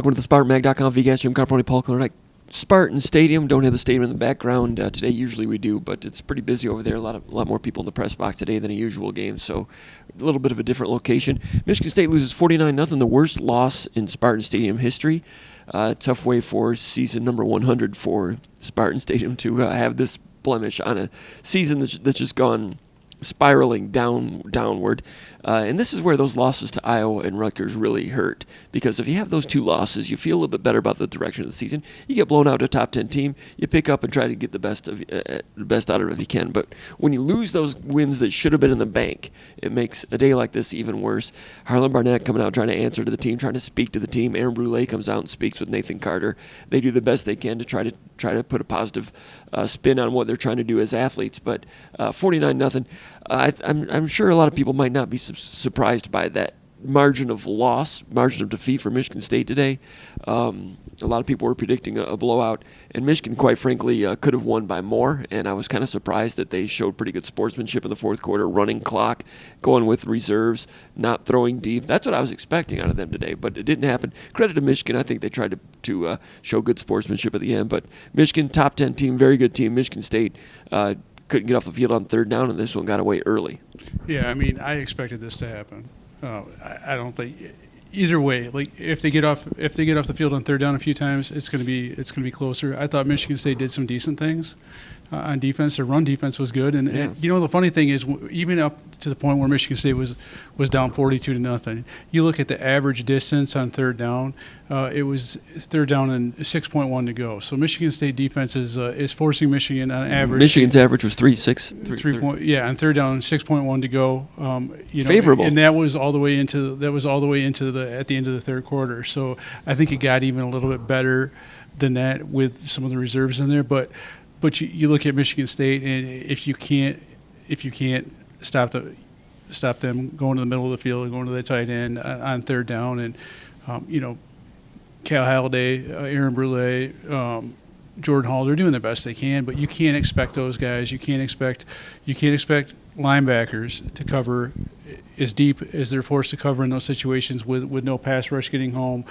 Welcome to the SpartanMag.com VGAS Jim Comparoni, Paul Konyndyk. Spartan Stadium. Don't have the stadium in the background today. Usually we do, but it's pretty busy over there. A lot more people in the press box today than a usual game, so a little bit of a different location. Michigan State loses 49-0, the worst loss in Spartan Stadium history. Tough way for season number 100 for Spartan Stadium to have this blemish on a season that's just gone spiraling downward. And this is where those losses to Iowa and Rutgers really hurt, because if you have those two losses, you feel a little bit better about the direction of the season. You get blown out to a top 10 team, you pick up and try to get the best out of it if you can. But when you lose those wins that should have been in the bank, it makes a day like this even worse. Harlan Barnett coming out trying to answer to the team, trying to speak to the team. Aaron Brule comes out and speaks with Nathan Carter. They do the best they can to try to put a positive spin on what they're trying to do as athletes. But 49-0. I'm sure a lot of people might not be surprised by that margin of defeat for Michigan State today. A lot of people were predicting a blowout, and Michigan, quite frankly, could have won by more, and I was kind of surprised that they showed pretty good sportsmanship in the fourth quarter, running clock, going with reserves, not throwing deep. That's what I was expecting out of them today, but it didn't happen. Credit to Michigan. I think they tried to show good sportsmanship at the end, but Michigan, top 10 team, very good team. Michigan State couldn't get off the field on third down, and this one got away early. Yeah, I mean, I expected this to happen. I don't think either way. Like if they get off the field on third down a few times, it's going to be closer. I thought Michigan State did some decent things on defense. Their run defense was good, and the funny thing is, even up to the point where Michigan State was down 42-0. You look at the average distance on third down. It was third down and 6.1 to go. So Michigan State defense is forcing Michigan on average. Michigan's average was 3.6. Yeah, on third down, 6.1 to go. It's favorable, and that was all the way into at the end of the third quarter. So I think it got even a little bit better than that with some of the reserves in there. But you look at Michigan State, and if you can't stop them going to the middle of the field and going to the tight end on third down, and Cal Halliday, Aaron Brule, Jordan Hall, they're doing the best they can, but you can't expect those guys. You can't expect linebackers to cover as deep as they're forced to cover in those situations with no pass rush getting home,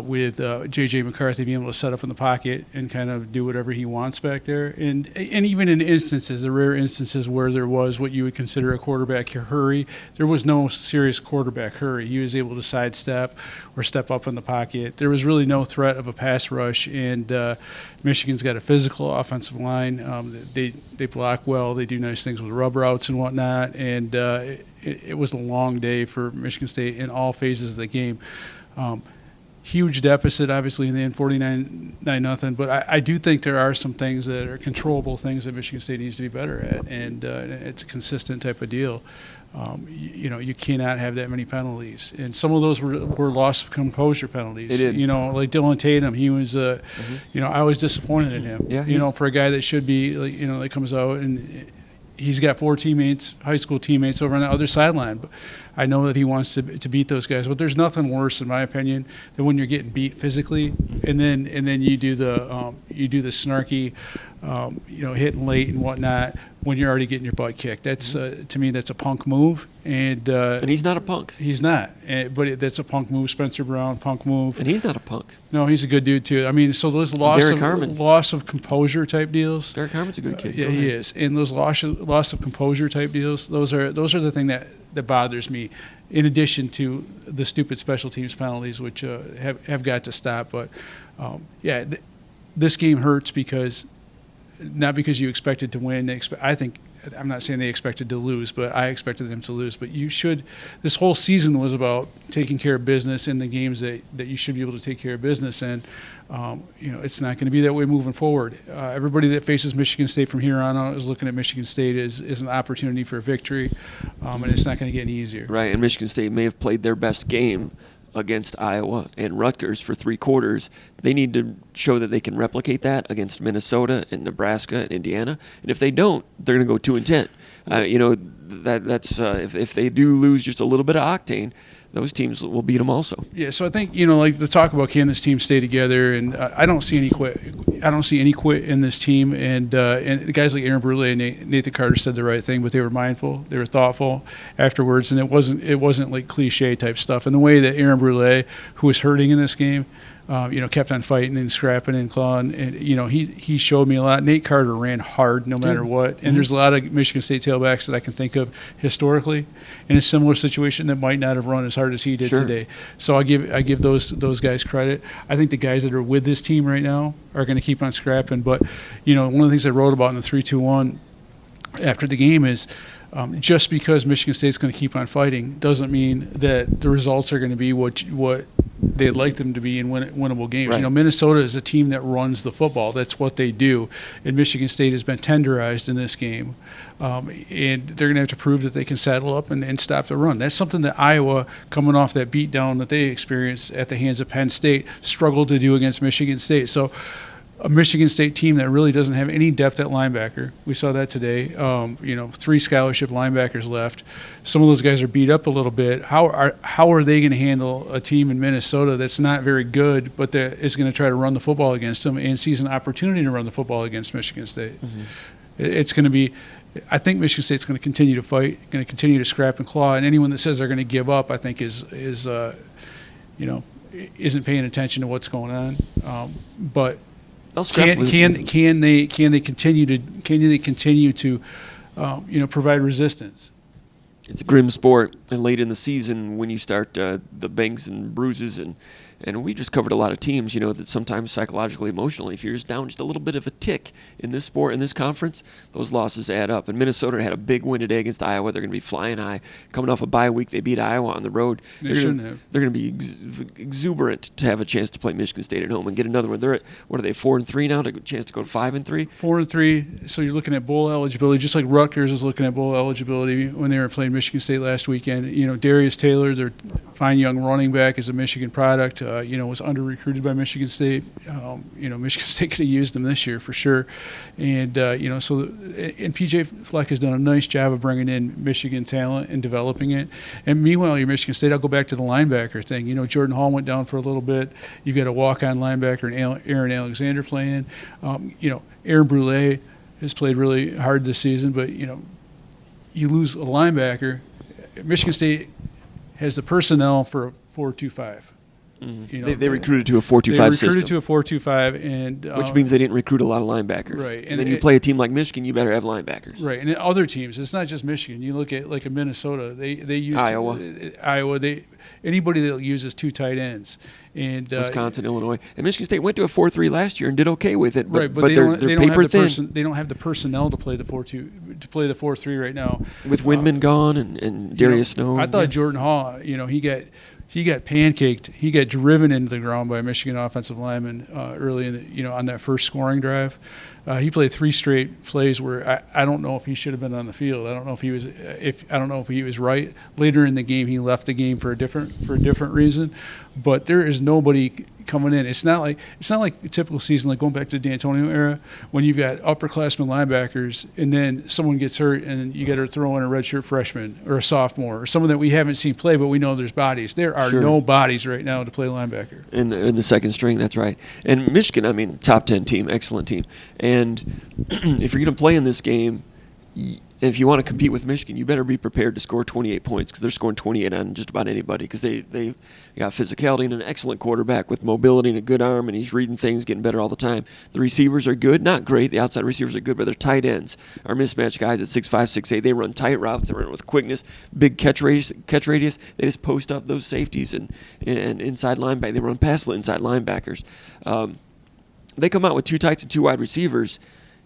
with J.J. McCarthy being able to set up in the pocket and kind of do whatever he wants back there. And even in the rare instances where there was what you would consider a quarterback hurry, there was no serious quarterback hurry. He was able to sidestep or step up in the pocket. There was really no threat of a pass rush, and Michigan's got a physical offensive line. They block well. They do nice things with rub routes and whatnot, and it was a long day for Michigan State in all phases of the game. Huge deficit, obviously, in the end, 49-0. But I do think there are some things that are controllable things that Michigan State needs to be better at, and it's a consistent type of deal. You cannot have that many penalties, and some of those were loss of composure penalties. They did. Like Dylan Tatum, he was, I was disappointed in him. Yeah, for a guy that should be, that comes out and he's got 4 teammates, high school teammates, over on the other sideline. But I know that he wants to beat those guys. But there's nothing worse, in my opinion, than when you're getting beat physically, and then you do the snarky, hitting late and whatnot when you're already getting your butt kicked. That's to me, that's a punk move. And he's not a punk. He's not. But that's a punk move. Spencer Brown, punk move. And he's not a punk. No, he's a good dude too. I mean, so those loss of composure type deals. Derek Harmon's a good kid. Yeah, he is. And those loss of composure type deals, those are the thing that bothers me, in addition to the stupid special teams penalties, which have got to stop. But this game hurts not because you expected to win. I'm not saying they expected to lose, but I expected them to lose. But this whole season was about taking care of business in the games that you should be able to take care of business. And, it's not going to be that way moving forward. Everybody that faces Michigan State from here on out is looking at Michigan State as an opportunity for a victory, and it's not going to get any easier. Right, and Michigan State may have played their best game against Iowa and Rutgers for 3 quarters. They need to show that they can replicate that against Minnesota and Nebraska and Indiana. And if they don't, they're going to go 2-10. That's if they do lose just a little bit of octane, those teams will beat them also. Yeah, so I think like the talk about, can this team stay together, and I don't see any quit. I don't see any quit in this team, and the guys like Aaron Brule and Nathan Carter said the right thing, but they were mindful, they were thoughtful afterwards, and it wasn't like cliche type stuff. And the way that Aaron Brule, who was hurting in this game, kept on fighting and scrapping and clawing. And he showed me a lot. Nate Carter ran hard no matter what. And there's a lot of Michigan State tailbacks that I can think of historically in a similar situation that might not have run as hard as he did today. So I give those guys credit. I think the guys that are with this team right now are going to keep on scrapping. But one of the things I wrote about in the 3-2-1 after the game is just because Michigan State's going to keep on fighting doesn't mean that the results are going to be what they'd like them to be in winnable games. Right. Minnesota is a team that runs the football. That's what they do. And Michigan State has been tenderized in this game. And they're going to have to prove that they can saddle up and stop the run. That's something that Iowa, coming off that beatdown that they experienced at the hands of Penn State, struggled to do against Michigan State. So a Michigan State team that really doesn't have any depth at linebacker. We saw that today. 3 scholarship linebackers left. Some of those guys are beat up a little bit. How are they going to handle a team in Minnesota that's not very good, but that is going to try to run the football against them and sees an opportunity to run the football against Michigan State? Mm-hmm. It's going to be. I think Michigan State's going to continue to fight, going to continue to scrap and claw, and anyone that says they're going to give up, I think isn't paying attention to what's going on. But can they continue to provide resistance? It's a grim sport, and late in the season when you start the bangs and bruises and we just covered a lot of teams, that sometimes psychologically, emotionally, if you're just down just a little bit of a tick in this sport, in this conference, those losses add up. And Minnesota had a big win today against Iowa. They're going to be flying high. Coming off a bye week, they beat Iowa on the road. They shouldn't have. They're going to be exuberant to have a chance to play Michigan State at home and get another one. They're at, 4-3 now, to a chance to go to 5-3? 4-3, so you're looking at bowl eligibility, just like Rutgers is looking at bowl eligibility when they were playing Michigan State last weekend. Darius Taylor, their fine young running back, is a Michigan product. Was under-recruited by Michigan State. Michigan State could have used him this year for sure. And, and P.J. Fleck has done a nice job of bringing in Michigan talent and developing it. And meanwhile, your Michigan State, I'll go back to the linebacker thing. Jordan Hall went down for a little bit. You've got a walk-on linebacker and Aaron Alexander playing. Aaron Brule has played really hard this season, but, you lose a linebacker. Michigan State has the personnel for a 4-2-5. Mm-hmm. They recruited to a 4-2-5 system. They recruited to a 4-2-5, and which means they didn't recruit a lot of linebackers. Right, and then you play a team like Michigan, you better have linebackers. Right, and other teams, it's not just Michigan. You look at like a Minnesota, they use Iowa. Anybody that uses 2 tight ends, and Wisconsin, Illinois, and Michigan State went to a 4-3 last year and did okay with it. But, right, but they're paper thin. They don't have the personnel to play the 4-3 right now. With Windman gone and Darius Snow. I thought Jordan Hall, he got pancaked. He got driven into the ground by a Michigan offensive lineman early in on that first scoring drive. He played 3 straight plays where I don't know if he should have been on the field. I don't know if he was right. Later in the game, he left the game for a different reason. But there is nobody coming in. It's not like a typical season, like going back to the D'Antonio era, when you've got upperclassmen linebackers and then someone gets hurt and you got to throw in a redshirt freshman or a sophomore or someone that we haven't seen play, but we know there's bodies. There are no bodies right now to play linebacker. In the second string, that's right. And Michigan, top 10 team, excellent team. And if you're going to play in this game, if you want to compete with Michigan, you better be prepared to score 28 points because they're scoring 28 on just about anybody because they got physicality and an excellent quarterback with mobility and a good arm, and he's reading things, getting better all the time. The receivers are good, not great. The outside receivers are good, but their tight ends are mismatched guys at 6'5", 6'8". They run tight routes. They run with quickness, big catch radius. They just post up those safeties and inside linebacker. They run past the inside linebackers. They come out with 2 tights and 2 wide receivers.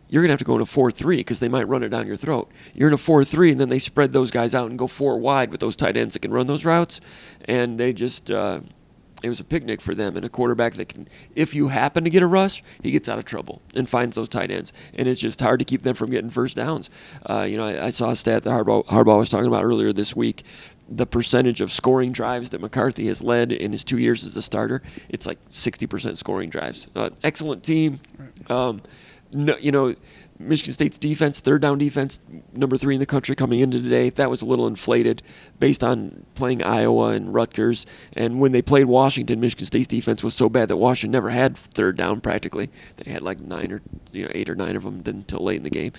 You're going to have to go in a 4-3 because they might run it down your throat. You're in a 4-3, and then they spread those guys out and go 4 wide with those tight ends that can run those routes. And they just it was a picnic for them. And a quarterback that can, if you happen to get a rush, he gets out of trouble and finds those tight ends. And it's just hard to keep them from getting first downs. I saw a stat that Harbaugh was talking about earlier this week. The percentage of scoring drives that McCarthy has led in his 2 years as a starter, it's like 60% scoring drives. Excellent team. Michigan State's defense, third down defense, number 3 in the country coming into today, that was a little inflated based on playing Iowa and Rutgers. And when they played Washington, Michigan State's defense was so bad that Washington never had third down practically. They had like 8 or 9 of them until late in the game.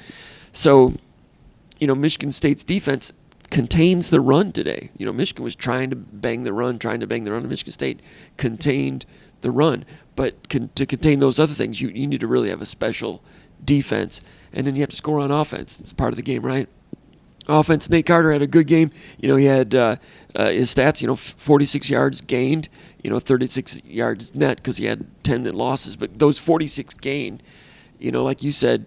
So, Michigan State's defense contains the run today. Michigan was trying to bang the run, and Michigan State contained the run. But to contain those other things, you need to really have a special defense. And then you have to score on offense. It's part of the game, right? Offense, Nate Carter had a good game. He had his stats, 46 yards gained, 36 yards net because he had 10 losses. But those 46 gained, like you said,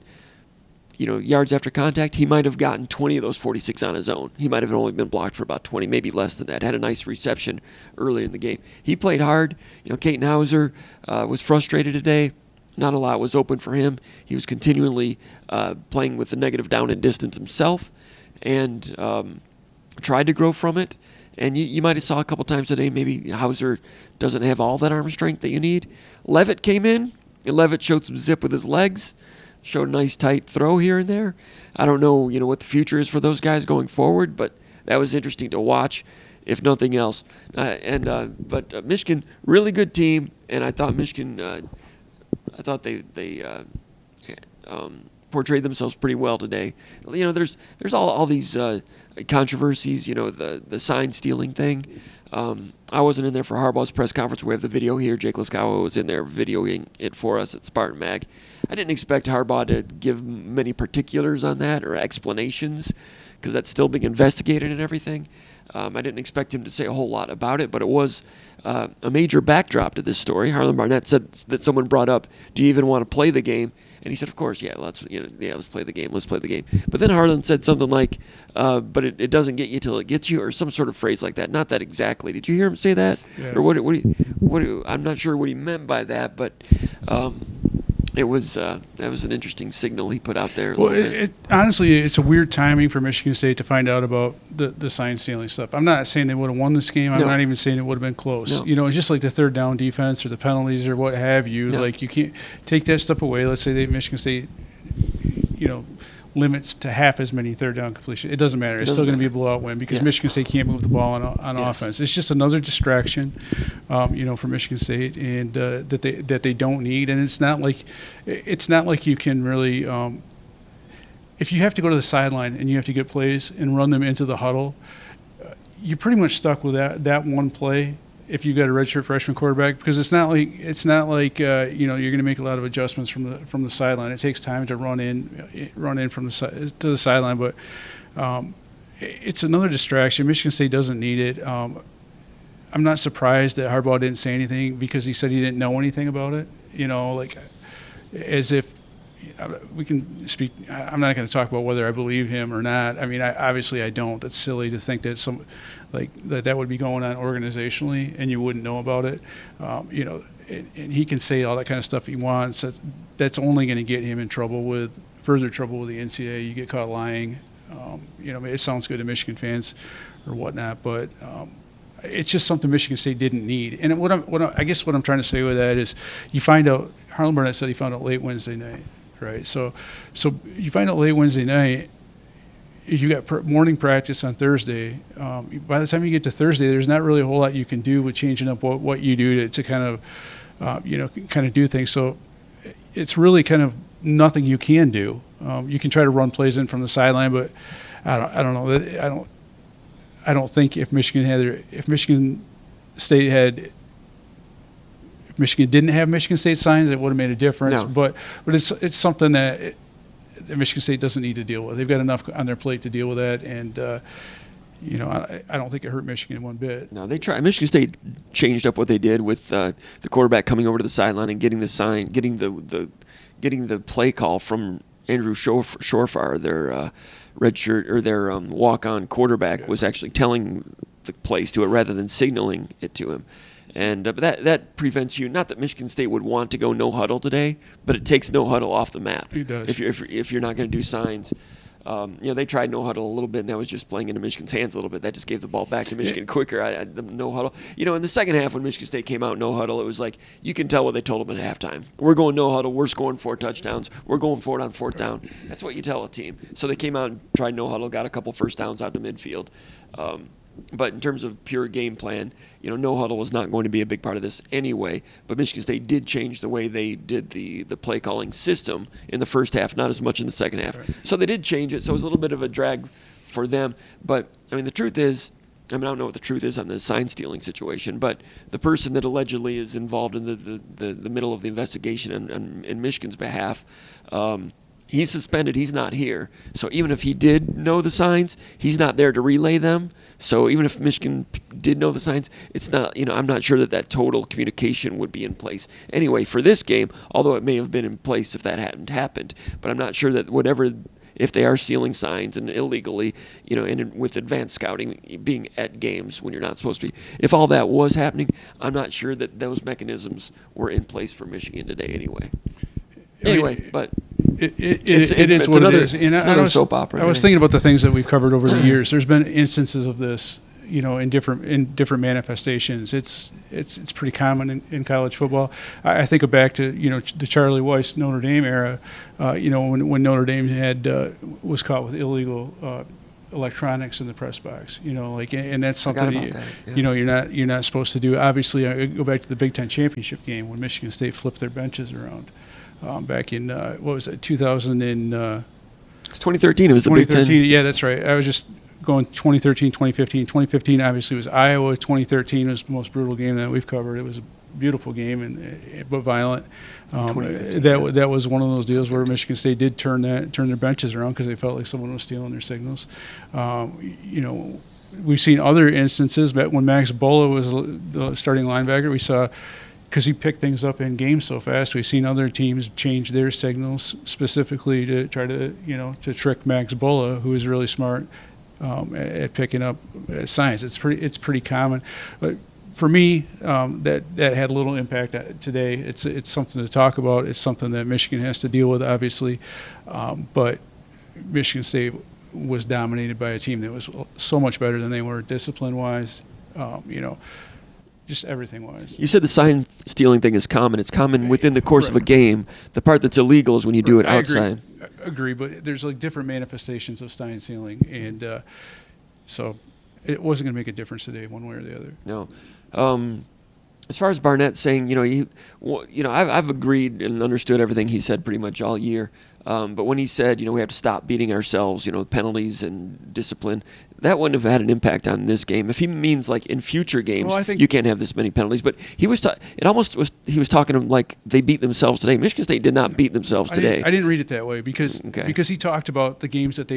yards after contact, he might have gotten 20 of those 46 on his own. He might have only been blocked for about 20, maybe less than that. Had a nice reception early in the game. He played hard. Caton Hauser was frustrated today. Not a lot was open for him. He was continually playing with the negative down and distance himself and tried to grow from it. And you might have saw a couple times today maybe Hauser doesn't have all that arm strength that you need. Levitt came in, and Levitt showed some zip with his legs, showed a nice tight throw here and there. I don't know, what the future is for those guys going forward, but that was interesting to watch, if nothing else. But Michigan, really good team, and I thought Michigan, they portrayed themselves pretty well today. There's all these controversies. The sign stealing thing. I wasn't in there for Harbaugh's press conference. We have the video here. Jake Laskawa was in there videoing it for us at Spartan Mag. I didn't expect Harbaugh to give many particulars on that or explanations because that's still being investigated and everything. I didn't expect him to say a whole lot about it, but it was a major backdrop to this story. Harlan Barnett said that someone brought up, "Do you even want to play the game?" And he said, "Of course, let's play the game. Let's play the game." But then Harlan said something like, "But it doesn't get you till it gets you," or some sort of phrase like that. Not that exactly. Did you hear him say that? Yeah. Or I'm not sure what he meant by that, but it was that was an interesting signal he put out there. Well, honestly, it's a weird timing for Michigan State to find out about the sign stealing stuff. I'm not saying they would have won this game. I'm not even saying it would have been close. No. It's just like the third down defense or the penalties or what have you. No. Like you can't take that stuff away. Let's say Michigan State, limits to half as many third down completion. It doesn't matter. It's still going to be a blowout win because Michigan State can't move the ball on offense. It's just another distraction, for Michigan State, and that they don't need. And it's not like you can really. If you have to go to the sideline and you have to get plays and run them into the huddle, you're pretty much stuck with that one play. If you got a redshirt freshman quarterback, because it's not like you're going to make a lot of adjustments from the sideline. It takes time to run in from to the sideline, but it's another distraction. Michigan State doesn't need it. I'm not surprised that Harbaugh didn't say anything because he said he didn't know anything about it. As if we can speak. I'm not going to talk about whether I believe him or not. I mean, obviously I don't. That's silly to think that that would be going on organizationally and you wouldn't know about it. And he can say all that kind of stuff he wants. That's only going to get him in further trouble with the NCAA. You get caught lying. It sounds good to Michigan fans or whatnot, but it's just something Michigan State didn't need. And I guess what I'm trying to say with that is you find out. Harlan Barnett said he found out late Wednesday night, right? So you find out late Wednesday night. If you got morning practice on Thursday, by the time you get to Thursday, there's not really a whole lot you can do with changing up what you do to kind of do things. So it's really kind of nothing you can do. You can try to run plays in from the sideline, but I don't know. I don't think if Michigan didn't have Michigan State signs, it would have made a difference. No. But it's something that Michigan State doesn't need to deal with. They've got enough on their plate to deal with that, and I don't think it hurt Michigan one bit. No, they tried. Michigan State changed up what they did with the quarterback coming over to the sideline and getting the sign, getting the play call from Andrew Shorefar, their redshirt or their walk-on quarterback, was actually telling the plays to it rather than signaling it to him. And but that prevents you. Not that Michigan State would want to go no huddle today, but it takes no huddle off the map. It does. If you're not going to do signs, they tried no huddle a little bit, and that was just playing into Michigan's hands a little bit. That just gave the ball back to Michigan quicker. The no huddle. In the second half when Michigan State came out no huddle, it was like you can tell what they told them at halftime. We're going no huddle. We're scoring 4 touchdowns. We're going for it on 4th down. That's what you tell a team. So they came out and tried no huddle, got a couple first downs out to midfield. But in terms of pure game plan, no huddle was not going to be a big part of this anyway. But Michigan State did change the way they did the play calling system in the first half, not as much in the second half. Right. So they did change it. So it was a little bit of a drag for them. But I mean, the truth is, I mean, I don't know what the truth is on the sign stealing situation, but the person that allegedly is involved in the middle of the investigation in Michigan's behalf, he's suspended. He's not here. So even if he did know the signs, he's not there to relay them. So even if Michigan did know the signs, it's not, I'm not sure that total communication would be in place. Anyway, for this game, although it may have been in place if that hadn't happened, but I'm not sure that if they are stealing signs and illegally, and with advanced scouting, being at games when you're not supposed to be, if all that was happening, I'm not sure that those mechanisms were in place for Michigan today anyway. But it is what it is. And it's another soap opera. I was thinking about the things that we've covered over the years. There's been instances of this, in different manifestations. It's pretty common in college football. I think back to the Charlie Weiss Notre Dame era. When Notre Dame was caught with illegal electronics in the press box. And that's something you're not supposed to do. Obviously, I go back to the Big Ten championship game when Michigan State flipped their benches around. Back in, 2000 and... It's 2013. It was the Big Ten. Yeah, that's right. I was just going 2013, 2015. 2015 obviously was Iowa. 2013 was the most brutal game that we've covered. It was a beautiful game, but violent. That was one of those deals where Michigan State did turn their benches around because they felt like someone was stealing their signals. We've seen other instances, but when Max Bola was the starting linebacker, we saw, because he picked things up in games so fast, we've seen other teams change their signals specifically to try to trick Max Bola, who is really smart at picking up signs. It's pretty common, but for me, that had little impact today. It's something to talk about. It's something that Michigan has to deal with, obviously, but Michigan State was dominated by a team that was so much better than they were discipline-wise. Just everything-wise. You said the sign stealing thing is common. It's common within the course of a game. The part that's illegal is when you do it outside. I agree, but there's different manifestations of sign stealing, and so it wasn't going to make a difference today, one way or the other. No. As far as Barnett saying, I've agreed and understood everything he said pretty much all year. But when he said, we have to stop beating ourselves, penalties and discipline, that wouldn't have had an impact on this game. If he means like in future games, you can't have this many penalties. But he was, he was talking like they beat themselves today. Michigan State did not beat themselves today. I didn't read it that way because he talked about the games that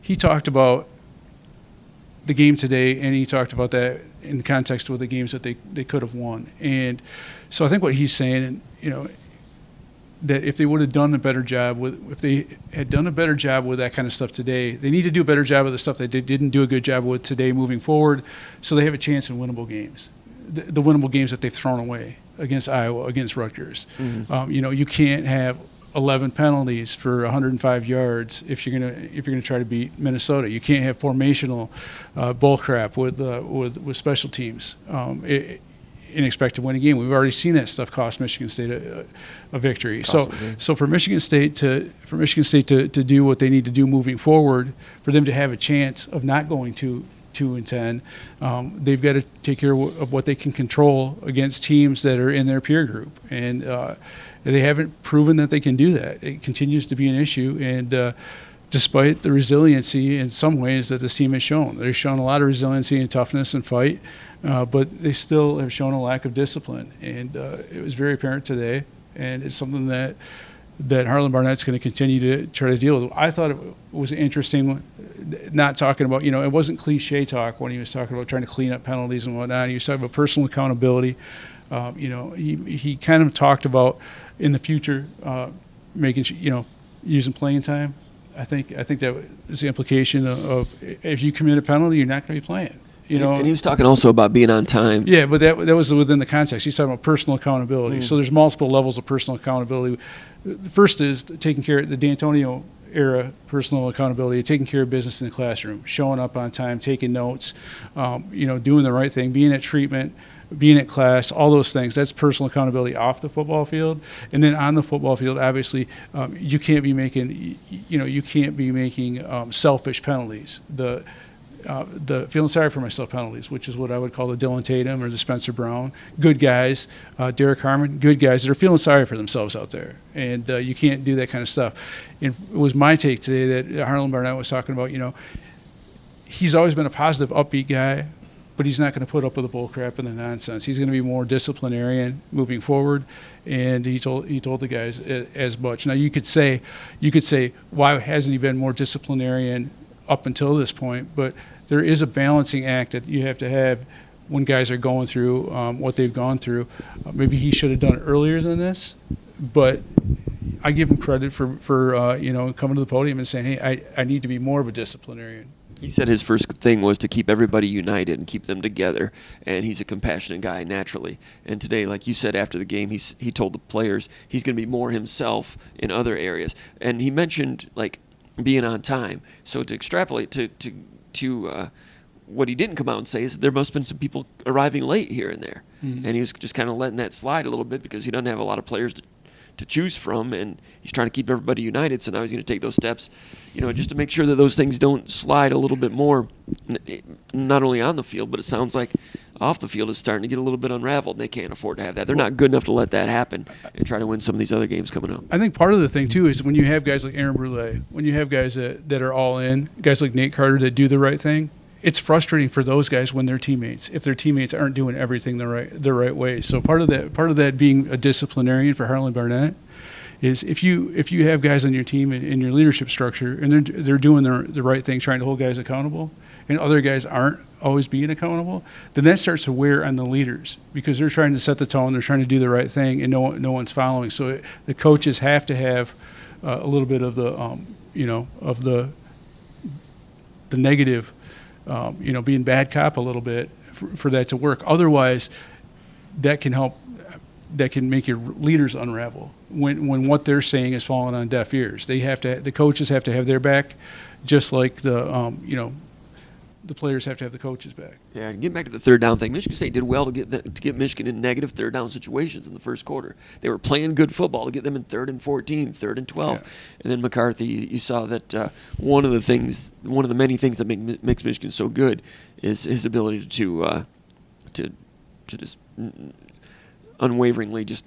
he talked about the game today, and he talked about that in context with the games that they could have won. And so I think what he's saying, that if they would have done a better job if they had done a better job with that kind of stuff today, they need to do a better job with the stuff that they didn't do a good job with today moving forward, so they have a chance in winnable games, the winnable games that they've thrown away against Iowa, against Rutgers. Mm-hmm. You can't have 11 penalties for 105 yards if you're gonna try to beat Minnesota. You can't have formational bull crap with special teams. And expect to win a game. We've already seen that stuff cost Michigan State a victory. So for Michigan State to do what they need to do moving forward, for them to have a chance of not going 2-10, they've got to take care of what they can control against teams that are in their peer group, and they haven't proven that they can do that. It continues to be an issue, and despite the resiliency in some ways that this team has shown. They've shown a lot of resiliency and toughness and fight, but they still have shown a lack of discipline. And it was very apparent today, and it's something that Harlan Barnett's going to continue to try to deal with. I thought it was interesting, not talking about, it wasn't cliche talk when he was talking about trying to clean up penalties and whatnot. He was talking about personal accountability. He kind of talked about in the future making, using playing time. I think that is the implication of if you commit a penalty, you're not going to be playing. And he was talking also about being on time. Yeah, but that was within the context. He's talking about personal accountability. So there's multiple levels of personal accountability. The first is taking care of the D'Antonio era personal accountability, taking care of business in the classroom, showing up on time, taking notes, doing the right thing, being at treatment, being at class, all those things. That's personal accountability off the football field. And then on the football field, obviously, you can't be making selfish penalties. The feeling sorry for myself penalties, which is what I would call the Dylan Tatum or the Spencer Brown. Good guys, Derek Harmon, good guys that are feeling sorry for themselves out there. And you can't do that kind of stuff. And it was my take today that Harlan Barnett was talking about, he's always been a positive, upbeat guy, but he's not going to put up with the bull crap and the nonsense. He's going to be more disciplinarian moving forward, and he told the guys as much. Now you could say, why hasn't he been more disciplinarian up until this point? But there is a balancing act that you have to have when guys are going through what they've gone through. Maybe he should have done it earlier than this, but I give him credit for coming to the podium and saying, hey, I need to be more of a disciplinarian. He said his first thing was to keep everybody united and keep them together, and he's a compassionate guy naturally. And today, like you said after the game, he told the players he's going to be more himself in other areas. And he mentioned like being on time. So to extrapolate to what he didn't come out and say is there must have been some people arriving late here and there. Mm-hmm. And he was just kind of letting that slide a little bit because he doesn't have a lot of players to choose from, and he's trying to keep everybody united. So now he's going to take those steps, just to make sure that those things don't slide a little bit more, not only on the field, but it sounds like off the field is starting to get a little bit unraveled, and they can't afford to have that. They're not good enough to let that happen and try to win some of these other games coming up. I think part of the thing, too, is when you have guys like Aaron Brule, when you have guys that are all in, guys like Nate Carter that do the right thing, it's frustrating for those guys when their teammates, if their teammates aren't doing everything the right way. So part of that being a disciplinarian for Harlan Barnett is if you have guys on your team in your leadership structure and they're doing the right thing, trying to hold guys accountable, and other guys aren't always being accountable, then that starts to wear on the leaders because they're trying to set the tone, they're trying to do the right thing, and no one's following. So the coaches have to have a little bit of the of the negative. Being bad cop a little bit for that to work. Otherwise, that can make your leaders unravel when what they're saying is falling on deaf ears. The coaches have to have their back, just like the players have to have the coaches back. Yeah, getting back to the third down thing, Michigan State did well to get Michigan in negative third down situations in the first quarter. They were playing good football to get them in 3rd and 14, 3rd and 12. Yeah. And then McCarthy, you saw that one of the many things that makes Michigan so good is his ability to just unwaveringly just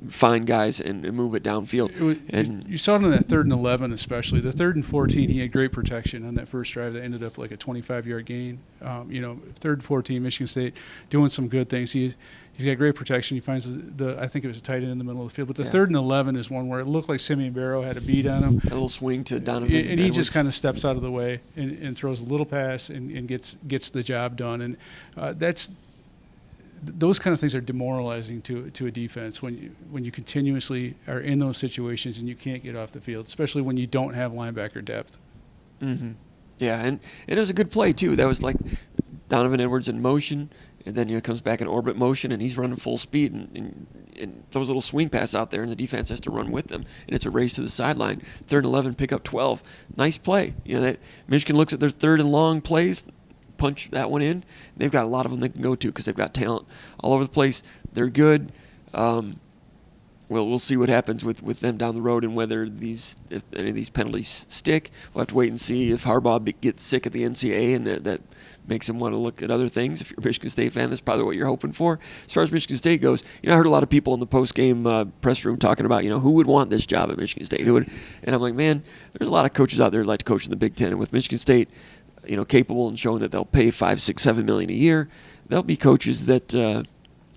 find guys and move it downfield. You saw it on that 3rd and 11 especially. The 3rd and 14, he had great protection on that first drive that ended up like a 25-yard gain. 3rd and 14, Michigan State doing some good things. He's got great protection. He finds I think it was a tight end in the middle of the field. But the 3rd and 11 is one where it looked like Simeon Barrow had a beat on him. A little swing to Donovan. And he just kind of steps out of the way and throws a little pass and gets the job done. And those kind of things are demoralizing to a defense when you continuously are in those situations and you can't get off the field, especially when you don't have linebacker depth. Mm-hmm. Yeah, and it was a good play too. That was like Donovan Edwards in motion, and then comes back in orbit motion, and he's running full speed, and throws a little swing pass out there, and the defense has to run with them, and it's a race to the sideline. 3rd and 11, pick up 12. Nice play. That Michigan looks at their 3rd and long plays. Punch that one in. They've got a lot of them they can go to because they've got talent all over the place. They're good. We'll see what happens with them down the road and if any of these penalties stick. We'll have to wait and see if Harbaugh gets sick at the NCAA and that makes him want to look at other things. If you're a Michigan State fan, that's probably what you're hoping for. As far as Michigan State goes, I heard a lot of people in the post-game press room talking about, who would want this job at Michigan State? And I'm like, man, there's a lot of coaches out there who'd like to coach in the Big Ten. And with Michigan State, capable and showing that they'll pay $5, $6, $7 million a year, there'll be coaches that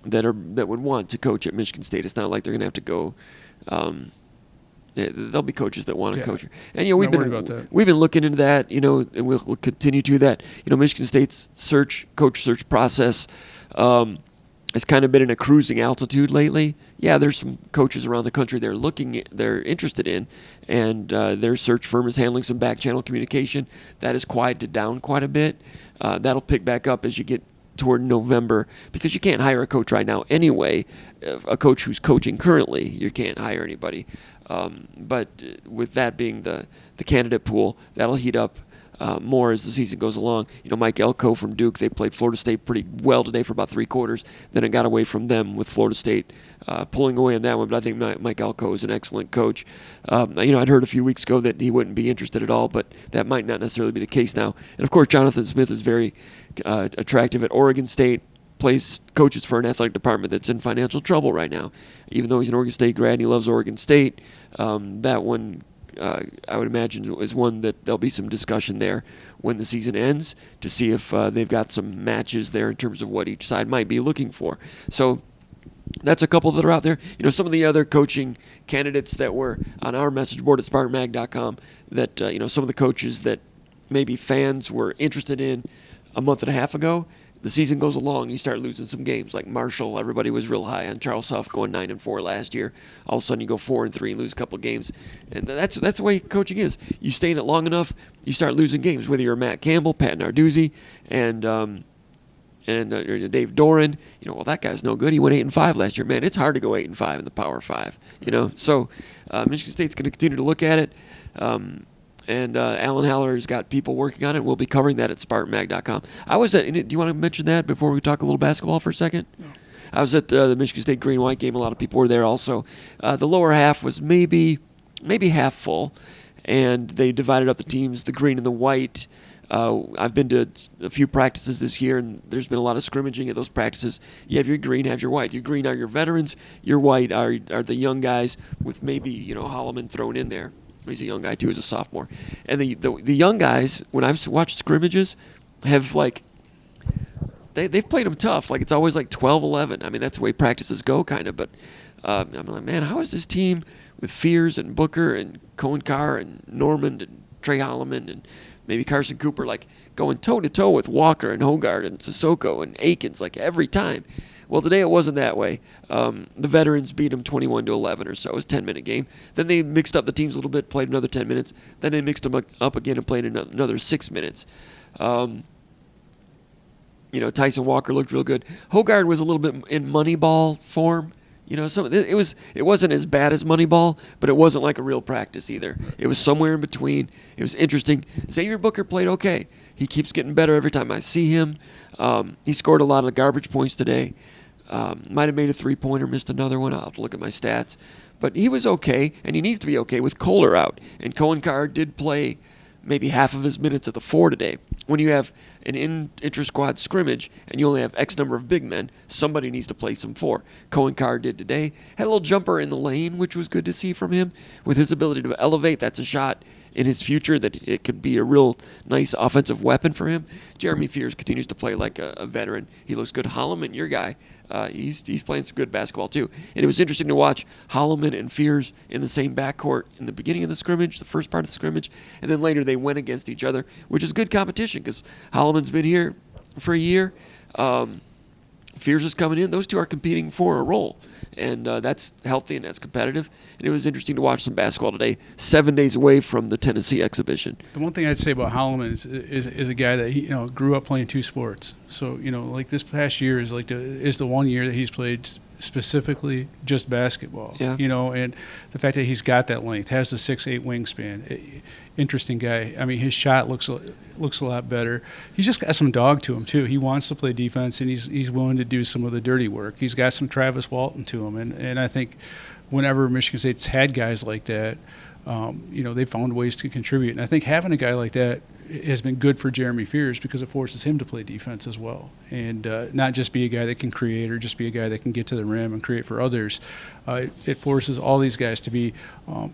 would want to coach at Michigan State. It's not like they're going to have to go. There'll be coaches that want to coach here, and we've been looking into that. And we'll continue to that. Michigan State's coach search process has kind of been in a cruising altitude lately. Yeah, there's some coaches around the country they're interested in, and their search firm is handling some back channel communication. That has quieted down quite a bit. That'll pick back up as you get toward November, because you can't hire a coach right now anyway. A coach who's coaching currently, you can't hire anybody. But with that being the candidate pool, that'll heat up more as the season goes along. Mike Elko from Duke, they played Florida State pretty well today for about 3 quarters. Then it got away from them with Florida State pulling away on that one. But I think Mike Elko is an excellent coach. I'd heard a few weeks ago that he wouldn't be interested at all, but that might not necessarily be the case now. And of course, Jonathan Smith is very attractive at Oregon State. Coaches for an athletic department that's in financial trouble right now. Even though he's an Oregon State grad and he loves Oregon State, that one I would imagine is one that there'll be some discussion there when the season ends to see if they've got some matches there in terms of what each side might be looking for. So that's a couple that are out there. Some of the other coaching candidates that were on our message board at SpartanMag.com that, some of the coaches that maybe fans were interested in a month and a half ago. The season goes along, and you start losing some games. Like Marshall, everybody was real high on Charles Huff going 9-4 last year. All of a sudden, you go 4-3 and lose a couple of games, and that's the way coaching is. You stay in it long enough, you start losing games. Whether you're Matt Campbell, Pat Narduzzi, and Dave Doran, well, that guy's no good. He went 8-5 last year. Man, it's hard to go 8-5 in the Power 5. So Michigan State's going to continue to look at it. And Alan Haller's got people working on it. We'll be covering that at SpartanMag.com. I was at. Do you want to mention that before we talk a little basketball for a second? No. I was at the Michigan State Green-White game. A lot of people were there also. The lower half was maybe half full, and they divided up the teams, the green and the white. I've been to a few practices this year, and there's been a lot of scrimmaging at those practices. You have your green, have your white. Your green are your veterans. Your white are the young guys with maybe Holloman thrown in there. He's a young guy, too. He's a sophomore. And the young guys, when I've watched scrimmages, have, they've played them tough. It's always 12-11. I mean, that's the way practices go, kind of. But I'm like, man, how is this team with Fears and Booker and Cohen Carr and Normand and Trey Holloman and maybe Carson Cooper, going toe-to-toe with Walker and Hogard and Sissoko and Akins, every time? Well, today it wasn't that way. The veterans beat them 21-11 or so. It was a 10-minute game. Then they mixed up the teams a little bit, played another 10 minutes. Then they mixed them up again and played another 6 minutes. Tyson Walker looked real good. Hogard was a little bit in Moneyball form. It wasn't as bad as Moneyball, but it wasn't like a real practice either. It was somewhere in between. It was interesting. Xavier Booker played okay. He keeps getting better every time I see him. He scored a lot of garbage points today. Might have made a three-pointer, missed another one. I'll have to look at my stats. But he was okay, and he needs to be okay with Kohler out. And Cohen Carr did play maybe half of his minutes at the 4 today. When you have an inter-squad scrimmage and you only have X number of big men, somebody needs to play some 4. Cohen Carr did today. Had a little jumper in the lane, which was good to see from him. With his ability to elevate, that's a shot in his future that it could be a real nice offensive weapon for him. Jeremy Fears continues to play like a veteran. He looks good. Holloman, your guy, he's playing some good basketball too. And it was interesting to watch Holloman and Fears in the same backcourt in the beginning of the scrimmage, the first part of the scrimmage, and then later they went against each other, which is good competition because Holloman's been here for a year. Fears is coming in. Those two are competing for a role, and that's healthy and that's competitive. And it was interesting to watch some basketball today, 7 days away from the Tennessee exhibition. The one thing I'd say about Holloman is a guy that grew up playing 2 sports. So this past year is the 1 year that he's played specifically just basketball. Yeah. And the fact that he's got that length, has the 6'8" wingspan. Interesting guy. I mean, his shot looks a lot better. He's just got some dog to him too. He wants to play defense, and he's willing to do some of the dirty work. He's got some Travis Walton to him, and I think whenever Michigan State's had guys like that, they found ways to contribute. And I think having a guy like that has been good for Jeremy Fears because it forces him to play defense as well, and not just be a guy that can create or just be a guy that can get to the rim and create for others. It forces all these guys to be,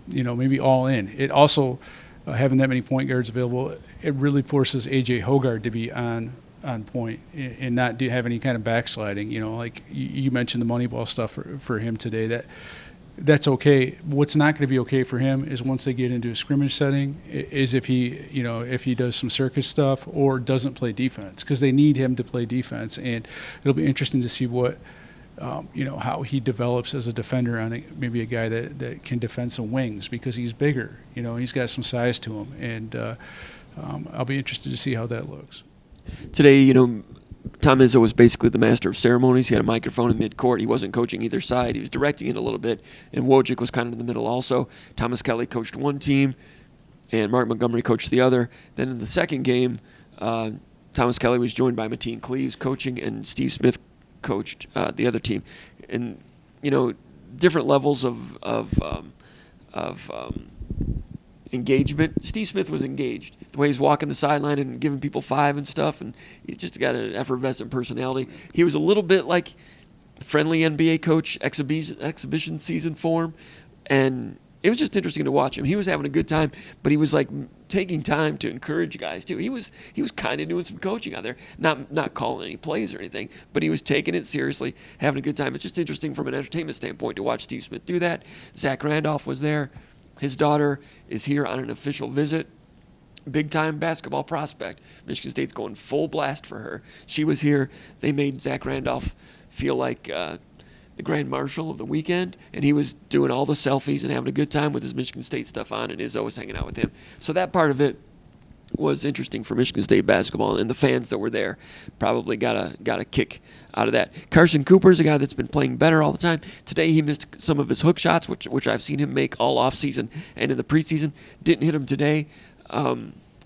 maybe all in. It also having that many point guards available, it really forces A.J. Hogard to be on point and not have any kind of backsliding. Like you mentioned the Moneyball stuff for him today. That's okay. What's not going to be okay for him is once they get into a scrimmage setting, is if he does some circus stuff or doesn't play defense, because they need him to play defense. And it'll be interesting to see what, how he develops as a defender on maybe a guy that can defend some wings because he's bigger. He's got some size to him, and I'll be interested to see how that looks. Today, Tom Izzo was basically the master of ceremonies. He had a microphone in mid-court. He wasn't coaching either side. He was directing it a little bit. And Wojcik was kind of in the middle also. Thomas Kelly coached one team, and Mark Montgomery coached the other. Then in the second game, Thomas Kelly was joined by Mateen Cleaves coaching, and Steve Smith coached the other team. And, different levels of engagement. Steve Smith was engaged. The way he's walking the sideline and giving people 5 and stuff, and he's just got an effervescent personality. He was a little bit like friendly NBA coach exhibition season form, and it was just interesting to watch him. He was having a good time, but he was like taking time to encourage guys too. He was kind of doing some coaching out there, not calling any plays or anything, but he was taking it seriously, having a good time. It's just interesting from an entertainment standpoint to watch Steve Smith do that. Zach Randolph was there. His daughter is here on an official visit. Big-time basketball prospect. Michigan State's going full blast for her. She was here. They made Zach Randolph feel like the grand marshal of the weekend, and he was doing all the selfies and having a good time with his Michigan State stuff on, and Izzo was hanging out with him. So that part of it was interesting for Michigan State basketball, and the fans that were there probably got a kick out of that. Carson Cooper is a guy that's been playing better all the time. Today he missed some of his hook shots, which I've seen him make all offseason and in the preseason. Didn't hit him today.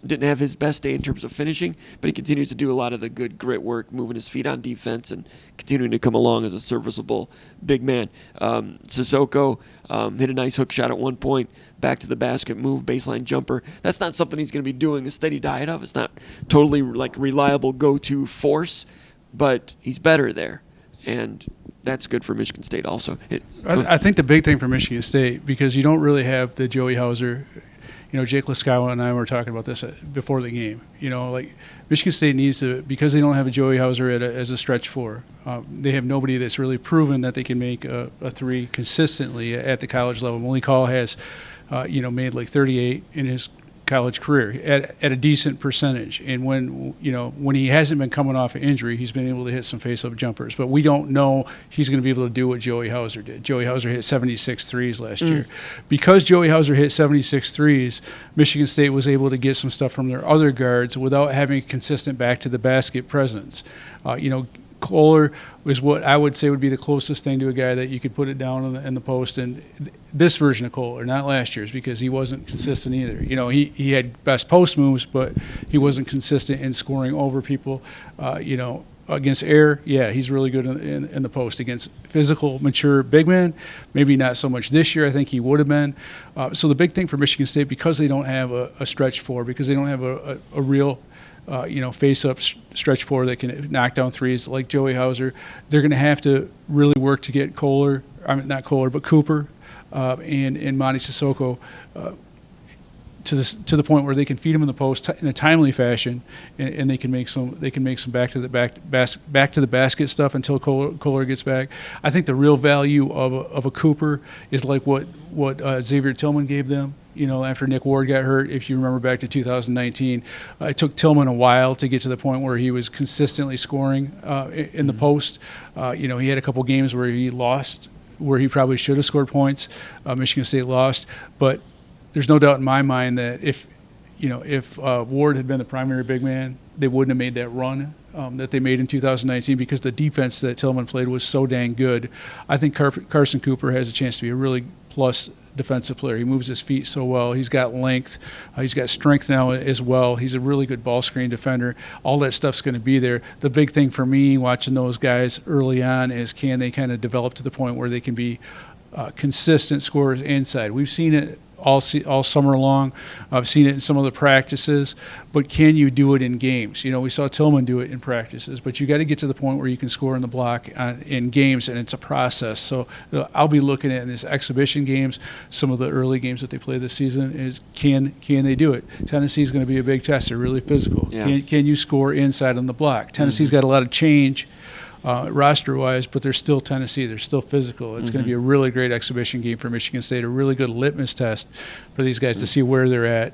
Didn't have his best day in terms of finishing, but he continues to do a lot of the good grit work, moving his feet on defense and continuing to come along as a serviceable big man. Sissoko hit a nice hook shot at one point, back to the basket move, baseline jumper. That's not something he's going to be doing a steady diet of. It's not totally like reliable go-to force, but he's better there, and that's good for Michigan State also. I think the big thing for Michigan State, because you don't really have the Joey Hauser. Jake Laskawa and I were talking about this before the game. Like Michigan State needs to, because they don't have a Joey Hauser as a stretch four. They have nobody that's really proven that they can make a three consistently at the college level. Malik Hall has, made like 38 in his college career at a decent percentage. And when he hasn't been coming off an injury, he's been able to hit some face-up jumpers. But we don't know he's going to be able to do what Joey Hauser did. Joey Hauser hit 76 threes last year. Because Joey Hauser hit 76 threes, Michigan State was able to get some stuff from their other guards without having a consistent back-to-the-basket presence. Kohler is what I would say would be the closest thing to a guy that you could put it down in the post. And this version of Kohler, not last year's, because he wasn't consistent either. He had best post moves, but he wasn't consistent in scoring over people. Against air, yeah, he's really good in the post. Against physical, mature big men, maybe not so much this year. I think he would have been. So the big thing for Michigan State, because they don't have a stretch four, because they don't have a real face-up stretch four that can knock down threes like Joey Hauser, they're going to have to really work to get Cooper and Monty Sissoko to the point where they can feed him in the post in a timely fashion, and they can make some back to the basket stuff until Kohler gets back. I think the real value of a Cooper is like what Xavier Tillman gave them. After Nick Ward got hurt, if you remember back to 2019, it took Tillman a while to get to the point where he was consistently scoring in the post. He had a couple games where he lost, where he probably should have scored points. Michigan State lost, but there's no doubt in my mind that if Ward had been the primary big man, they wouldn't have made that run that they made in 2019, because the defense that Tillman played was so dang good. I think Carson Cooper has a chance to be a really plus defensive player. He moves his feet so well. He's got length. He's got strength now as well. He's a really good ball screen defender. All that stuff's going to be there. The big thing for me watching those guys early on is, can they kind of develop to the point where they can be consistent scorers inside? We've seen it all summer long. I've seen it in some of the practices, but can you do it in games? We saw Tillman do it in practices, but you got to get to the point where you can score in the block in games, and it's a process. So I'll be looking at in these exhibition games, some of the early games that they play this season, is can they do it? Tennessee's going to be a big test. They're really physical. Yeah. Can you score inside on the block? Tennessee's got a lot of change roster-wise, but they're still Tennessee. They're still physical. It's going to be a really great exhibition game for Michigan State, a really good litmus test for these guys to see where they're at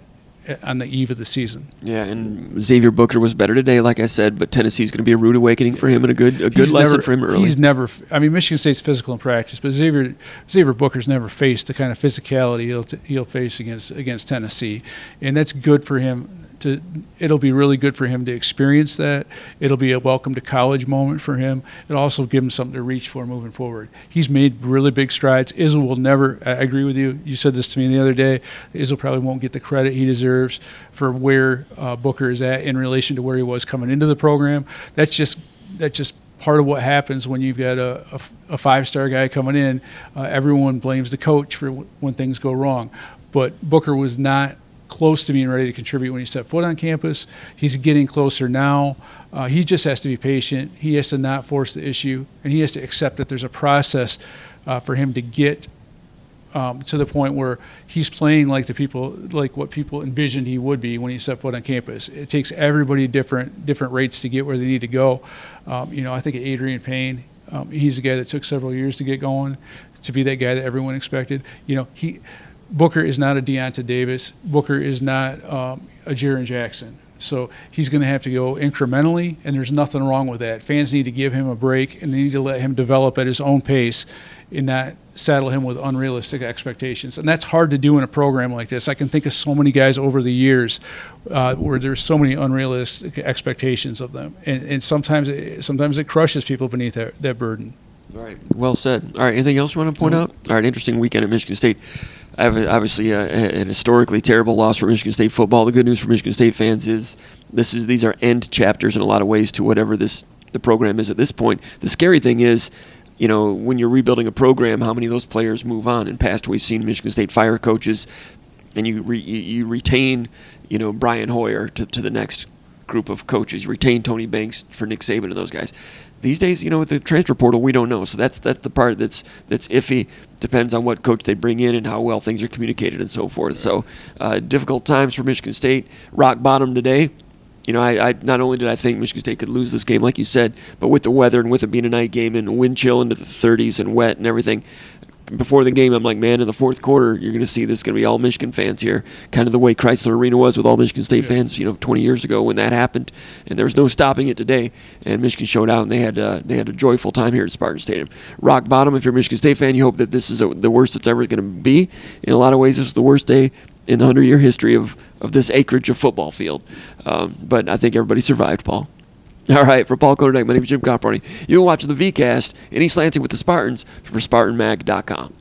on the eve of the season. Yeah, and Xavier Booker was better today, like I said, but Tennessee's going to be a rude awakening for him and a good lesson for him early. Michigan State's physical in practice, but Xavier Booker's never faced the kind of physicality he'll face against Tennessee, and that's good for him. It'll be really good for him to experience that. It'll be a welcome to college moment for him. It'll also give him something to reach for moving forward. He's made really big strides. Izzo will never, I agree with you. You said this to me the other day. Izzo probably won't get the credit he deserves for where Booker is at in relation to where he was coming into the program. That's just part of what happens when you've got a five-star guy coming in. Everyone blames the coach for when things go wrong. But Booker was not close to being ready to contribute when he stepped foot on campus. He's getting closer now. He just has to be patient. He has to not force the issue, and he has to accept that there's a process for him to get to the point where he's playing like what people envisioned he would be when he set foot on campus. It takes everybody different rates to get where they need to go. I think Adrian Payne, he's the guy that took several years to get going, to be that guy that everyone expected. Booker is not a Deonta Davis. Booker is not a Jaren Jackson. So he's going to have to go incrementally, and there's nothing wrong with that. Fans need to give him a break, and they need to let him develop at his own pace and not saddle him with unrealistic expectations. And that's hard to do in a program like this. I can think of so many guys over the years where there's so many unrealistic expectations of them. And sometimes it crushes people beneath that burden. All right, well said. All right, anything else you want to point out? All right, interesting weekend at Michigan State. Obviously, an historically terrible loss for Michigan State football. The good news for Michigan State fans is these are end chapters in a lot of ways to whatever the program is at this point. The scary thing is, when you're rebuilding a program, how many of those players move on? In past, we've seen Michigan State fire coaches, and you retain, Brian Hoyer to the next group of coaches. You retain Tony Banks for Nick Saban and those guys. These days, with the transfer portal, we don't know. So that's the part that's iffy. Depends on what coach they bring in and how well things are communicated and so forth. So difficult times for Michigan State. Rock bottom today. I not only did I think Michigan State could lose this game, like you said, but with the weather and with it being a night game and wind chill into the 30s and wet and everything, before the game, I'm like, man, in the fourth quarter, you're going to see this is going to be all Michigan fans here, kind of the way Chrysler Arena was with all Michigan State fans, 20 years ago when that happened, and there was no stopping it today. And Michigan showed out, and they had a joyful time here at Spartan Stadium. Rock bottom. If you're a Michigan State fan, you hope that this is the worst it's ever going to be. In a lot of ways, this is the worst day in the 100-year history of this acreage of football field. But I think everybody survived, Paul. All right, for Paul Konyndyk, my name is Jim Comparoni. You can watch the VCast in East Lansing with the Spartans for SpartanMag.com.